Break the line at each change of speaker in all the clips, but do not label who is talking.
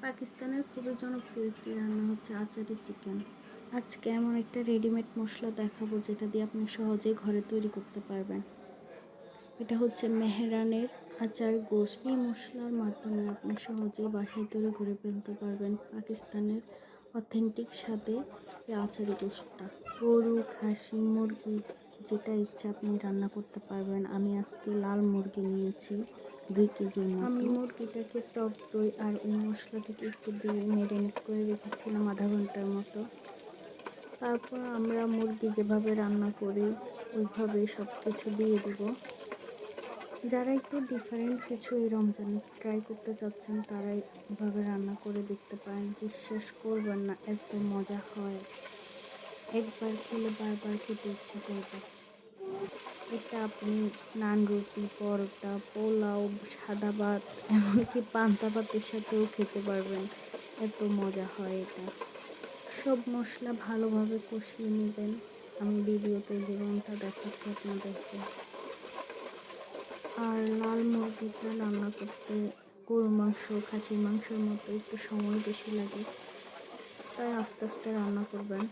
পাকিস্তানের খুবই জনপ্রিয় একটি রান্না হচ্ছে আচারি চিকেন। আজকে এমন একটা রেডিমেড মশলা দেখাবো যেটা দিয়ে আপনি সহজেই ঘরে তৈরি করতে পারবেন। এটা হচ্ছে মেহরানের আচার গোশত। এই মশলার মাধ্যমে আপনি সহজেই বাসায় তৈরি করে ফেলতে পারবেন পাকিস্তানের অথেন্টিক স্বাদে এই আচারি গোশতটা। গরু, খাসি, মুরগি যেটা ইচ্ছা আপনি রান্না করতে পারবেন। আমি আজকে লাল মুরগি নিয়েছি 2 কেজির মতো। আমি মুরগিটাকে টক দই আর ওই মশলাটাকে একটু দিয়ে ম্যারিনেট করে রেখেছিলাম আধা ঘন্টার মতো। তারপর আমরা মুরগি যেভাবে রান্না করি ওইভাবে সব কিছু দিয়ে দিব। যারা একটু ডিফারেন্ট কিছু এই রমজানে ট্রাই করতে চাচ্ছেন তারা এভাবে রান্না করে দেখতে পারেন। বিশ্বাস করবেন না, এত মজা হয়, একবার খেলে বারবার খেতে ইচ্ছা করবে। এটা আপনি নান, রুটি, পরোটা, পোলাও, সাদা ভাত, এমনকি পান্তা ভাতের সাথেও খেতে পারবেন। এত মজা হয় এটা। সব মশলা ভালোভাবে কষিয়ে নেবেন। আমি ভিডিওতে যেমনটা দেখাচ্ছি আপনাদেরকে। আর লাল মুরগিটা রান্না করতে গরুর মাংস, খাসির মাংসের মতো একটু সময় বেশি লাগে, তাই আস্তে আস্তে রান্না করবেন।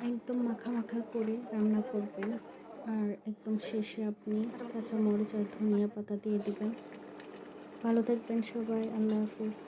একদম মাখা মাখা করে রান্না করবেন। আর একদম শেষে আপনি কাঁচামরিচ আর ধনিয়া পাতা দিয়ে দিবেন। ভালো থাকবেন সবাই, আল্লাহ হাফিজ।